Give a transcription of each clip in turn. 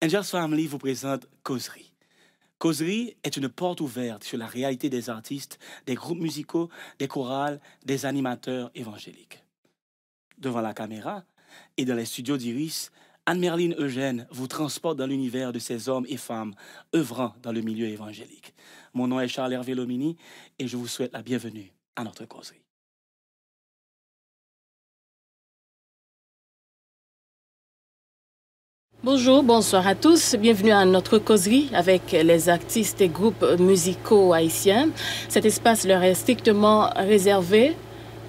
Angels Family vous présente Causerie. Causerie est une porte ouverte sur la réalité des artistes, des groupes musicaux, des chorales, des animateurs évangéliques. Devant la caméra et dans les studios d'Iris, Anne-Merline Eugène vous transporte dans l'univers de ces hommes et femmes œuvrant dans le milieu évangélique. Mon nom est Charles-Hervé Lomini et je vous souhaite la bienvenue à notre Causerie. Bonjour, bonsoir à tous. Bienvenue à notre causerie avec les artistes et groupes musicaux haïtiens. Cet espace leur est strictement réservé.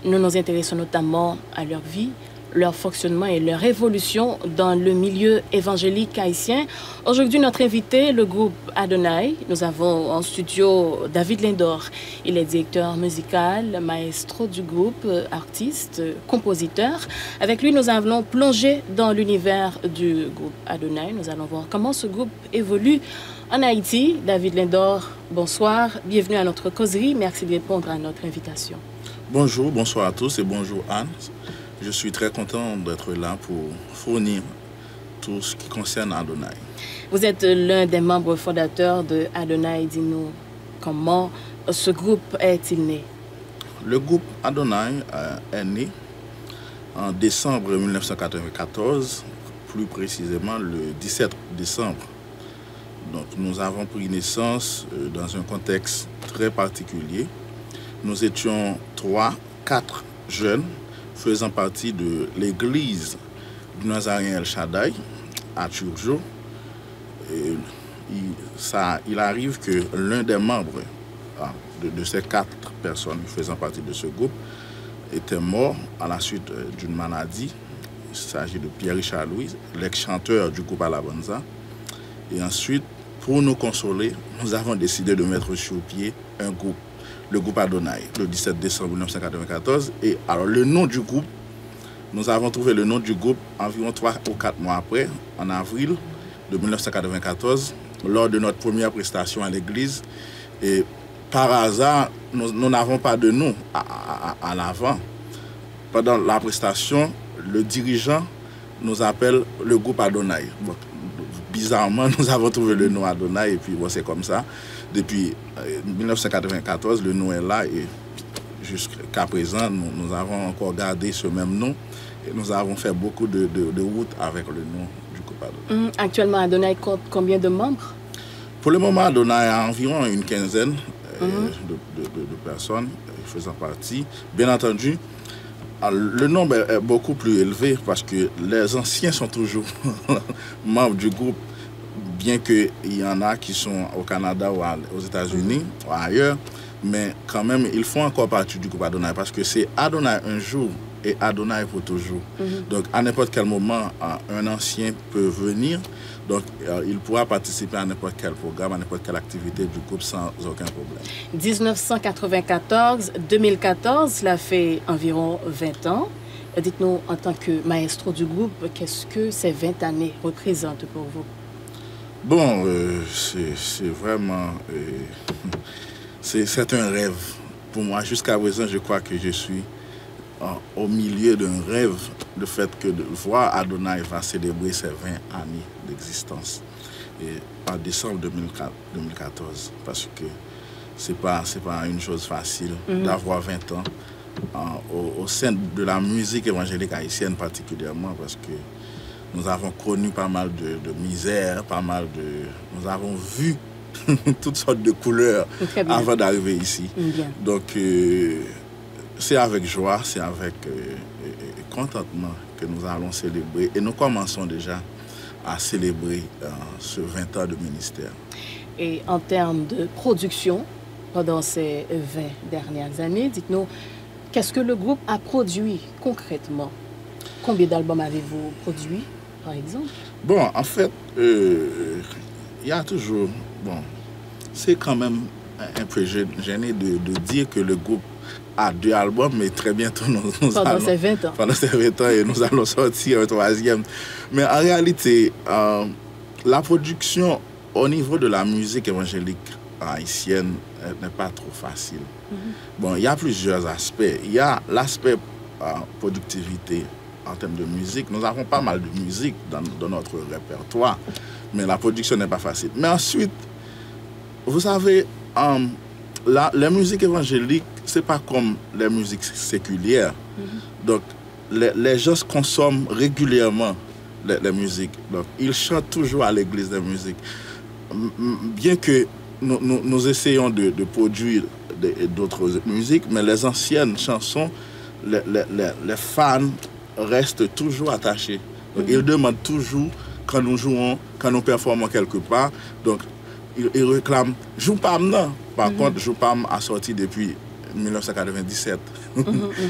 Nous nous intéressons notamment à leur vie, leur fonctionnement et leur évolution dans le milieu évangélique haïtien. Aujourd'hui, notre invité, le groupe Adonai. Nous avons en studio David Lindor. Il est directeur musical, maestro du groupe, artiste, compositeur. Avec lui, nous allons plonger dans l'univers du groupe Adonai. Nous allons voir comment ce groupe évolue en Haïti. David Lindor, bonsoir. Bienvenue à notre causerie. Merci de répondre à notre invitation. Bonjour, bonsoir à tous et bonjour Anne. Je suis très content d'être là pour fournir tout ce qui concerne Adonai. Vous êtes l'un des membres fondateurs de Adonai. Dis-nous, comment ce groupe est-il né? Le groupe Adonai est né en décembre 1994, plus précisément le 17 décembre. Donc nous avons pris naissance dans un contexte très particulier. Nous étions 4 jeunes faisant partie de l'église du Nazarien El Shaddai à Turjo. Il arrive que l'un des membres de ces 4 personnes faisant partie de ce groupe était mort à la suite d'une maladie. Il s'agit de Pierre-Richard Louis, l'ex-chanteur du groupe Alabanza. Et ensuite, pour nous consoler, nous avons décidé de mettre sur pied un groupe, le groupe Adonai, le 17 décembre 1994. Et alors le nom du groupe, nous avons trouvé le nom du groupe environ 3 ou 4 mois après, en avril de 1994, lors de notre première prestation à l'église. Et par hasard, nous n'avons pas de nom à l'avant. Pendant la prestation, le dirigeant nous appelle le groupe Adonai. Bon, bizarrement, nous avons trouvé le nom Adonai et puis bon, c'est comme ça. Depuis 1994, le nom est là et jusqu'à présent, nous avons encore gardé ce même nom et nous avons fait beaucoup de routes avec le nom du groupe Adonai. Actuellement, Adonai compte combien de membres? Pour le moment, Adonai a environ une quinzaine de personnes faisant partie. Bien entendu, le nombre est beaucoup plus élevé parce que les anciens sont toujours membres du groupe, bien qu'il y en a qui sont au Canada ou aux États-Unis ou ailleurs, mais quand même, ils font encore partie du groupe Adonai parce que c'est Adonai un jour et Adonai pour toujours. Donc, à n'importe quel moment, un ancien peut venir, donc il pourra participer à n'importe quel programme, à n'importe quelle activité du groupe sans aucun problème. 1994-2014, cela fait environ 20 ans. Dites-nous, en tant que maestro du groupe, qu'est-ce que ces 20 années représentent pour vous? Bon, c'est vraiment... c'est un rêve. Pour moi, jusqu'à présent, je crois que je suis au milieu d'un rêve, le fait que de voir Adonai va célébrer ses 20 années d'existence en décembre 2014. Parce que c'est pas une chose facile d'avoir 20 ans au sein de la musique évangélique haïtienne particulièrement, parce que nous avons connu pas mal de misère, nous avons vu toutes sortes de couleurs avant d'arriver ici. Donc, c'est avec joie, c'est avec contentement que nous allons célébrer. Et nous commençons déjà à célébrer ce 20 ans de ministère. Et en termes de production, pendant ces 20 dernières années, dites-nous, qu'est-ce que le groupe a produit concrètement? Combien d'albums avez-vous produit, par exemple? Bon, en fait, il y a toujours... Bon, c'est quand même un peu gêné de dire que le groupe a 2 albums, mais très bientôt nous pendant ces 20 ans. Pendant ces 20 ans, et nous allons sortir un 3e. Mais en réalité, la production au niveau de la musique évangélique haïtienne n'est pas trop facile. Bon, il y a plusieurs aspects. Il y a l'aspect productivité en termes de musique. Nous avons pas mal de musique dans notre répertoire, mais la production n'est pas facile. Mais ensuite, vous savez, la musique évangélique, c'est pas comme les musiques séculières. Donc, les gens consomment régulièrement les musiques. Donc, ils chantent toujours à l'église des musiques. Bien que nous essayons de produire d'autres musiques, mais les anciennes chansons, les fans restent toujours attachés. Donc, ils demandent toujours, quand nous jouons, quand nous performons quelque part, donc ils réclament « Joue pas maintenant ». Par contre, Joue pas a sorti depuis 1997.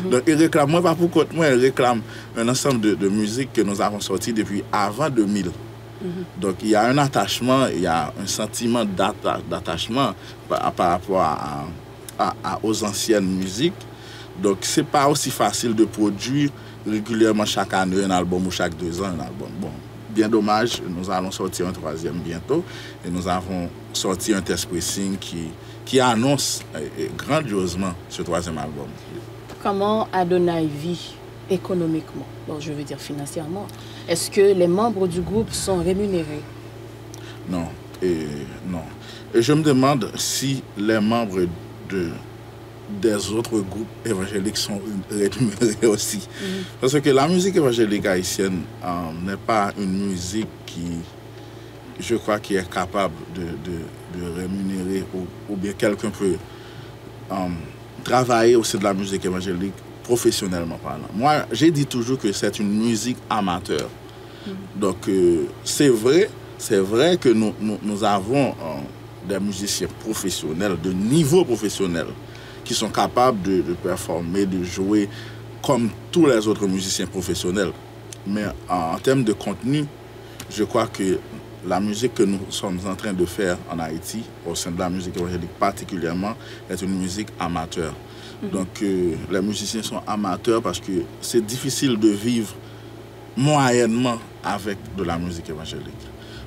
Donc, ils réclament, moi, pas pour contre moi, ils réclament un ensemble de musiques que nous avons sorties depuis avant 2000. Donc, il y a un attachement, il y a un sentiment d'attachement par rapport aux anciennes musiques. Donc, ce n'est pas aussi facile de produire régulièrement chaque année un album ou chaque 2 ans un album. Bon, bien dommage, nous allons sortir un 3e bientôt et nous avons sorti un test pressing qui annonce grandiosement ce 3e album. Comment Adonai vit économiquement? Bon, je veux dire financièrement. Est-ce que les membres du groupe sont rémunérés? Non. Non. Et je me demande si les membres des autres groupes évangéliques sont rémunérés aussi. Parce que la musique évangélique haïtienne n'est pas une musique qui, je crois, qui est capable de rémunérer ou bien quelqu'un peut travailler aussi de la musique évangélique professionnellement parlant. Moi, j'ai dit toujours que c'est une musique amateur. Donc, c'est vrai que nous avons des musiciens professionnels, de niveau professionnel, qui sont capables de performer, de jouer comme tous les autres musiciens professionnels. Mais en termes de contenu, je crois que la musique que nous sommes en train de faire en Haïti, au sein de la musique évangélique particulièrement, est une musique amateur. Donc, les musiciens sont amateurs parce que c'est difficile de vivre moyennement avec de la musique évangélique.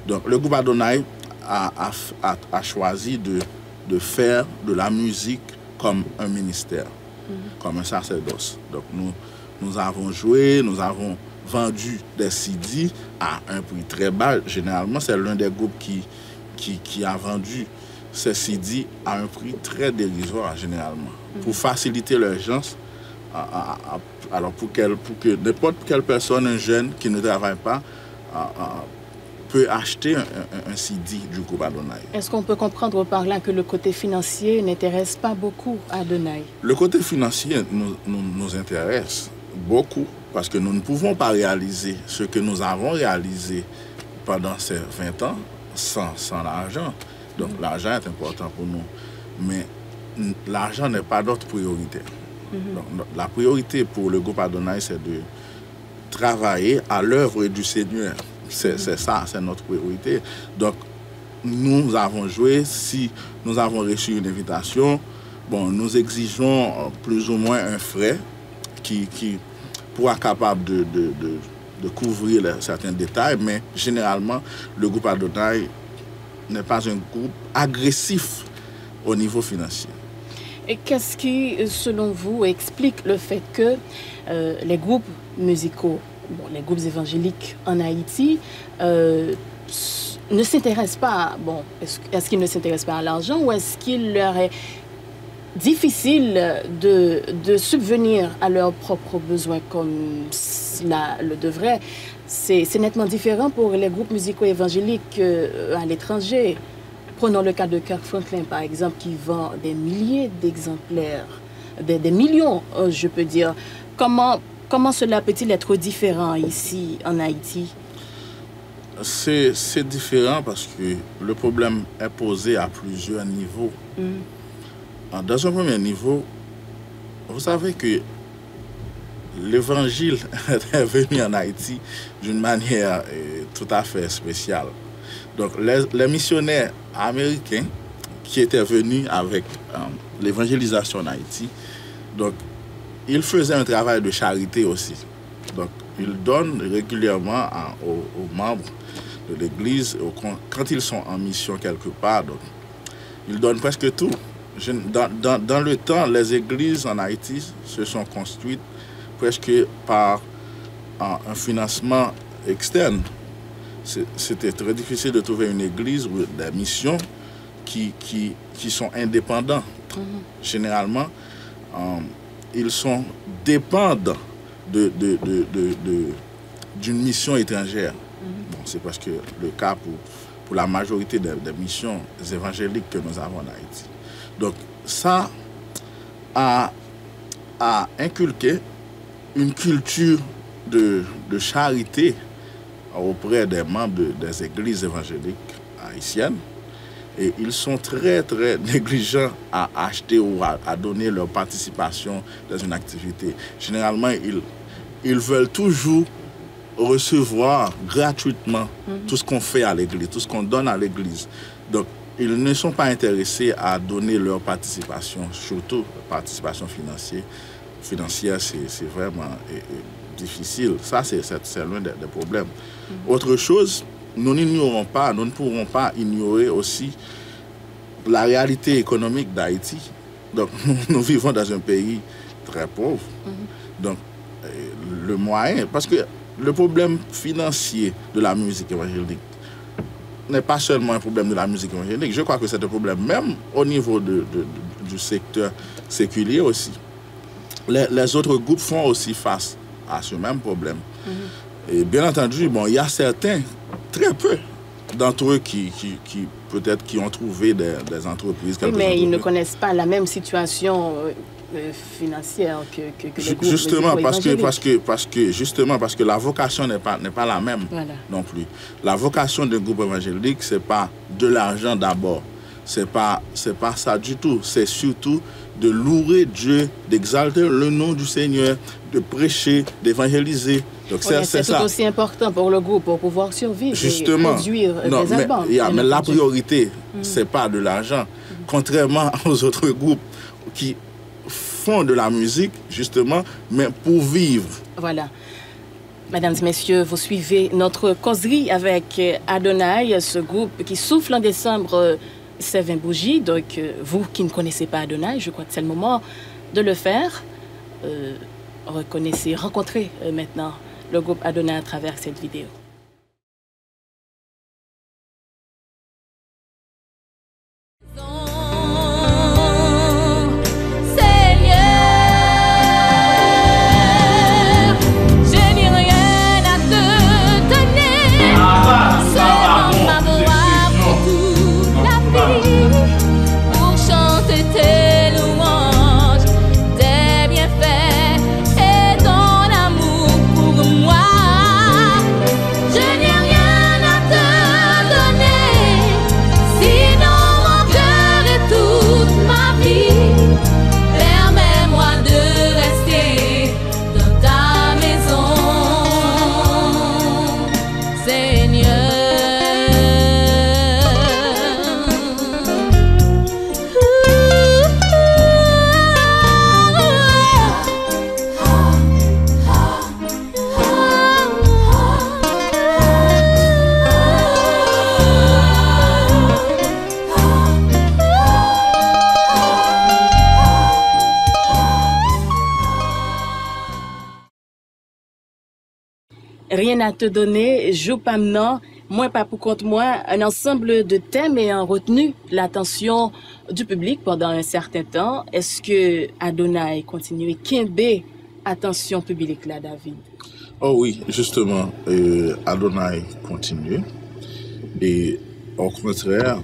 Donc, le groupe Adonai a choisi de faire de la musique comme un ministère, comme un sacerdoce. Donc, nous avons joué, nous avons vendu des CD à un prix très bas. Généralement, c'est l'un des groupes qui a vendu ces CD à un prix très dérisoire, généralement, pour faciliter les gens. Alors, pour que n'importe quelle personne, un jeune qui ne travaille pas, peut acheter un CD du groupe Adonai. Est-ce qu'on peut comprendre par là que le côté financier n'intéresse pas beaucoup Adonai? Le côté financier nous intéresse beaucoup parce que nous ne pouvons pas réaliser ce que nous avons réalisé pendant ces 20 ans sans l'argent. Donc l'argent est important pour nous. Mais l'argent n'est pas notre priorité. Donc, la priorité pour le groupe Adonai, c'est de travailler à l'œuvre du Seigneur. C'est ça, c'est notre priorité. Donc, nous avons joué. Si nous avons reçu une invitation, bon, nous exigeons plus ou moins un frais qui pourra être capable de couvrir certains détails, mais généralement, le groupe Adonai n'est pas un groupe agressif au niveau financier. Et qu'est-ce qui, selon vous, explique le fait que les groupes musicaux, les groupes évangéliques en Haïti, ne s'intéressent pas, est-ce qu'ils ne s'intéressent pas à l'argent ou est-ce qu'il leur est difficile de subvenir à leurs propres besoins comme cela le devrait? C'est nettement différent pour les groupes musicaux évangéliques à l'étranger. Prenons le cas de Kirk Franklin, par exemple, qui vend des milliers d'exemplaires, des millions, je peux dire. Comment cela peut-il être différent ici, en Haïti? C'est différent parce que le problème est posé à plusieurs niveaux. Dans un premier niveau, vous savez que l'évangile est venu en Haïti d'une manière tout à fait spéciale. Donc, les missionnaires américains qui étaient venus avec l'évangélisation en Haïti, donc, ils faisaient un travail de charité aussi. Donc, ils donnent régulièrement aux membres de l'Église, quand ils sont en mission quelque part, donc, ils donnent presque tout. Dans le temps, les églises en Haïti se sont construites presque par un financement externe. C'était très difficile de trouver une église ou des missions qui sont indépendants. Généralement, ils sont dépendants d'une mission étrangère. Bon, c'est parce que le cas pour la majorité des missions évangéliques que nous avons en Haïti. Donc, ça a inculqué une culture de charité auprès des membres des églises évangéliques haïtiennes. Et ils sont très, très négligents à acheter ou à donner leur participation dans une activité. Généralement, ils veulent toujours recevoir gratuitement tout ce qu'on fait à l'église, tout ce qu'on donne à l'église. Donc, ils ne sont pas intéressés à donner leur participation, surtout participation financière, c'est vraiment difficile. Ça, c'est l'un des problèmes. Autre chose, nous ne pourrons pas ignorer aussi la réalité économique d'Haïti. Donc, nous vivons dans un pays très pauvre. Donc, le moyen, parce que le problème financier de la musique évangélique n'est pas seulement un problème de la musique évangélique. Je crois que c'est un problème même au niveau du secteur séculier aussi. Les autres groupes font aussi face à ce même problème. Et bien entendu, bon, il y a certains, très peu d'entre eux qui peut-être qui ont trouvé des entreprises. Oui, mais ils ne connaissent pas la même situation financière que les groupes justement parce que la vocation n'est pas la même non plus. La vocation d'un groupe évangélique, c'est pas de l'argent d'abord. C'est pas ça du tout. C'est surtout de louer Dieu, d'exalter le nom du Seigneur, de prêcher, d'évangéliser. Donc c'est tout aussi important pour le groupe pour pouvoir survivre justement, et produire des albums. Mais la priorité, c'est pas de l'argent. Contrairement aux autres groupes qui font de la musique, justement, mais pour vivre. Voilà. Mesdames et messieurs, vous suivez notre causerie avec Adonai, ce groupe qui souffle en décembre ses 20 bougies. Donc, vous qui ne connaissez pas Adonai, je crois que c'est le moment de le faire. Rencontrez maintenant le groupe Adonai à travers cette vidéo. Rien à te donner, joue pas maintenant, moi pas pour compte moi, un ensemble de thèmes ayant retenu l'attention du public pendant un certain temps. Est-ce que Adonai continue Kimbe attention publique là, David? Oh oui, justement, Adonai continue. Et au contraire,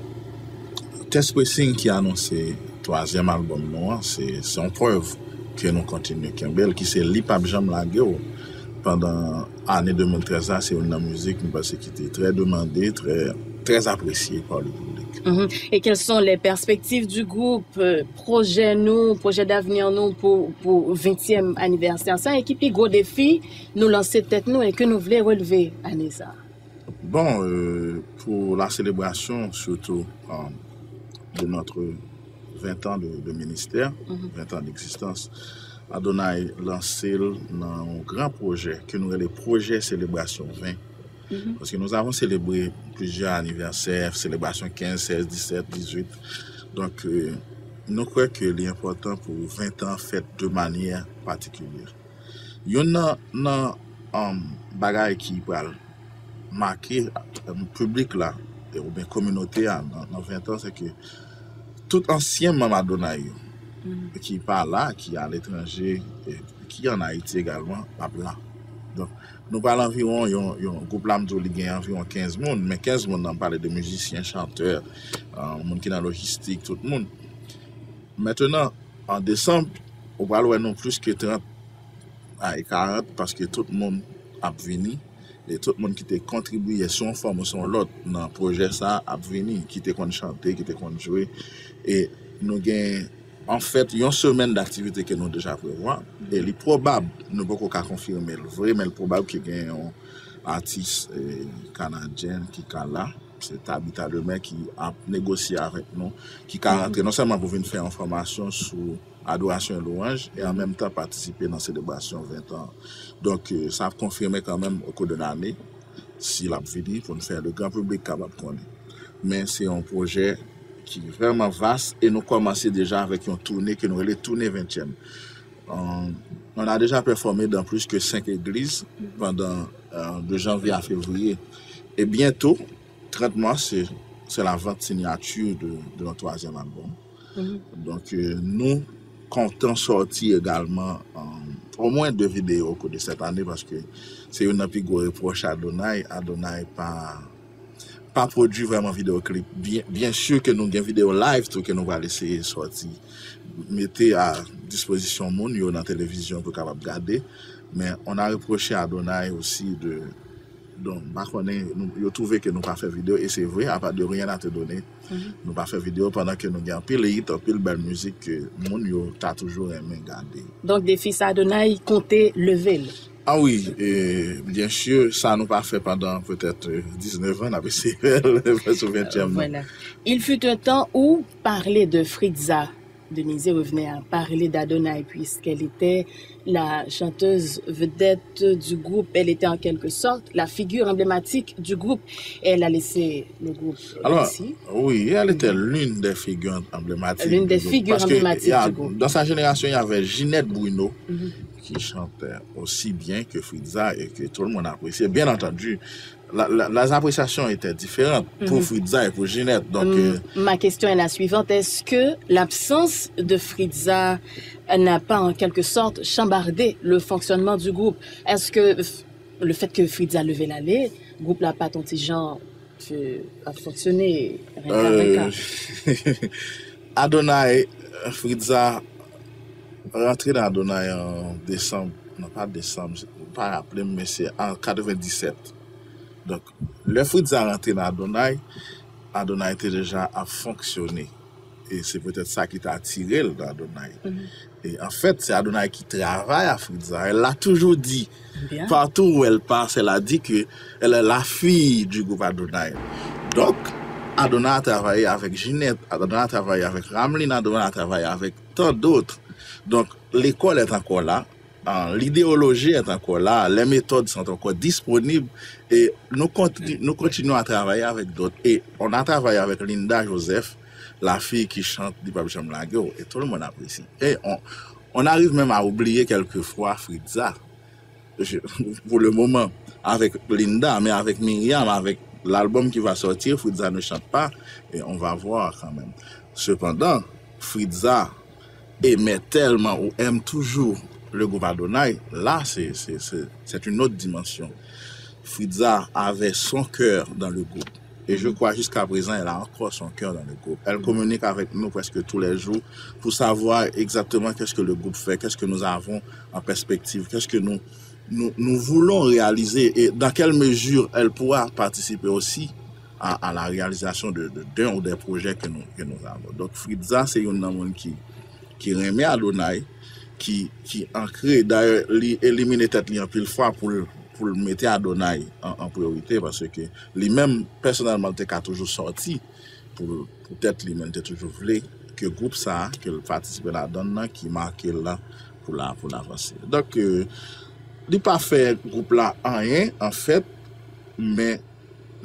Test Pressing qui a annoncé le 3e album noir, c'est en preuve que nous continuons Kimbe, qui c'est l'Ipap Jam Lageo. Pendant l'année 2013, c'est une musique qui était très demandée, très appréciée par le public. Et quelles sont les perspectives du groupe, projet d'avenir nous pour 20e anniversaire? C'est un équipe gros défi, nous lancer tête nous et que nous voulons relever à Neza. Bon, pour la célébration surtout de notre 20 ans de ministère, 20 ans d'existence, Adonai lancé un grand projet que nous appelons le projet Célébration 20. Parce que nous avons célébré plusieurs anniversaires, célébration 15, 16, 17, 18. Donc, nous croyons que l'important pour 20 ans fait de manière particulière. Il y a bagaille qui va marquer le public là, ou bien communauté dans 20 ans, c'est que tout ancien membre Adonai qui part là, qui est à l'étranger, et qui est en Haïti également, là. Donc, nous parlons environ, il y a un groupe là, il y a environ 15 personnes, mais 15 personnes, on parle de musiciens, chanteurs, monde qui est dans la logistique, tout le monde. Maintenant, en décembre, on va voir non plus que 30 et 40 parce que tout le monde a venu et tout le monde qui a contribué sur une forme ou sur l'autre dans le projet ça a venu, qui a chanté, qui a joué. Et nous avons en fait une semaine d'activité que nous déjà prévoir. Et il est probable, nous ne pouvons pas confirmer, mais il est probable qu'il y ait un artiste canadien qui est là. C'est Tabitha Lemay qui a négocié avec nous, qui a rentré non seulement pour venir faire une formation sur adoration et louange et en même temps participer dans la célébration 20 ans. Donc ça a confirmé quand même au cours de l'année s'il a fini pour nous faire le grand public capable de connaître. Mais c'est un projet qui est vraiment vaste et nous commençons déjà avec une tournée que nous appelons tournée 20e. On a déjà performé dans plus que 5 églises pendant de janvier à février. Et bientôt, 30 mois, c'est la vente signature de notre 3e album. Donc, nous comptons sortir également au moins 2 vidéos au cours de cette année parce que c'est une plus gros reproche à Adonai. Adonai pas produit vraiment vidéoclip. Bien sûr que nous avons une vidéo live tout que nous allons essayer de sortir. Mettez à disposition mon dans la télévision pour capable regarder. Mais on a reproché à Adonai aussi de. Donc, nous trouvé que nous pas fait vidéo et c'est vrai, à part de rien à te donner, nous pas fait vidéo pendant que nous avons pile hit, pile belle musique que nous t'a toujours aimé garder. Donc, des fils Adonai comptaient lever. Ah oui, et bien sûr, ça nous pas fait pendant peut-être 19 ans, avec CL, sur 20e. Voilà. Il fut un temps où parler de Fritza Denise revenait à parler d'Adonai puisqu'elle était la chanteuse vedette du groupe. Elle était en quelque sorte la figure emblématique du groupe. Elle a laissé le groupe ici. Oui, elle était l'une des figures emblématiques. L'une des figures emblématiques du groupe. Dans sa génération, il y avait Ginette Bruno qui chantait aussi bien que Fritza et que tout le monde appréciait. Bien entendu, les appréciations étaient différentes pour Fritza et pour Ginette. Donc, ma question est la suivante. Est-ce que l'absence de Fritza n'a pas en quelque sorte chambardé le fonctionnement du groupe? Est-ce que le fait que Fritza levait l'allée, le groupe n'a pas ton petit genre a fonctionné Adonai, Fritza rentré dans Adonai en décembre, non pas décembre, je ne peux pas rappeler, mais c'est en 97. Donc, le Fritza rentré dans Adonai, Adonai était déjà à fonctionner. Et c'est peut-être ça qui t'a attiré dans Adonai. Et en fait, c'est Adonai qui travaille à Fritza. Elle l'a toujours dit. Bien. Partout où elle passe, elle a dit qu'elle est la fille du groupe Adonai. Donc, Adonai a travaillé avec Ginette, Adonai a travaillé avec Ramlin, Adonai a travaillé avec tant d'autres. Donc, l'école est encore là. L'idéologie est encore là, les méthodes sont encore disponibles et nous continuons à travailler avec d'autres. Et on a travaillé avec Linda Joseph, la fille qui chante du Pape Jean Blago, et tout le monde apprécie. Et on arrive même à oublier quelquefois Fritza, pour le moment, avec Linda, mais avec Myriam, avec l'album qui va sortir, Fritza ne chante pas, et on va voir quand même. Cependant, Fritza aimait tellement ou aime toujours le groupe Adonai, là, c'est une autre dimension. Fritza avait son cœur dans le groupe. Et je crois jusqu'à présent, elle a encore son cœur dans le groupe. Elle communique avec nous presque tous les jours pour savoir exactement qu'est-ce que le groupe fait, qu'est-ce que nous avons en perspective, qu'est-ce que nous voulons réaliser et dans quelle mesure elle pourra participer aussi à la réalisation d'un ou des projets que nous avons. Donc Fritza, c'est une homme qui remet Adonai, qui ancré d'ailleurs éliminer tête li en pile fois pour le mettre Adonai en priorité parce que lui-même personnellement il a toujours sorti pour peut-être lui-même toujours voulu que groupe ça que participe là-dedans qui marque là pour l'avancer. Donc il pas fait groupe là rien en fait mais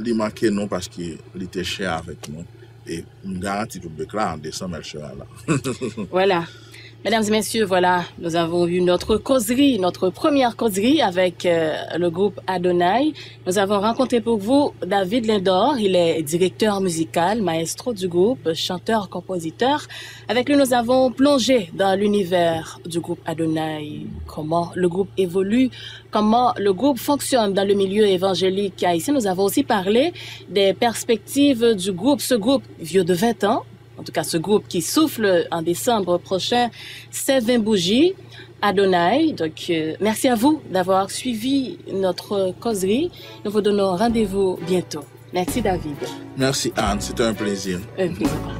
il manque non parce qu'il était cher avec nous et me garantit pour là en décembre elle sera là. Voilà. Mesdames et messieurs, voilà, nous avons eu notre causerie, notre première causerie avec le groupe Adonai. Nous avons rencontré pour vous David Lindor, il est directeur musical, maestro du groupe, chanteur, compositeur. Avec lui, nous avons plongé dans l'univers du groupe Adonai, comment le groupe évolue, comment le groupe fonctionne dans le milieu évangélique haïtien. Nous avons aussi parlé des perspectives du groupe, ce groupe vieux de 20 ans. En tout cas, ce groupe qui souffle en décembre prochain, c'est 20 bougies, Adonai. Donc, merci à vous d'avoir suivi notre causerie. Nous vous donnons rendez-vous bientôt. Merci, David. Merci, Anne. C'était un plaisir. Un plaisir.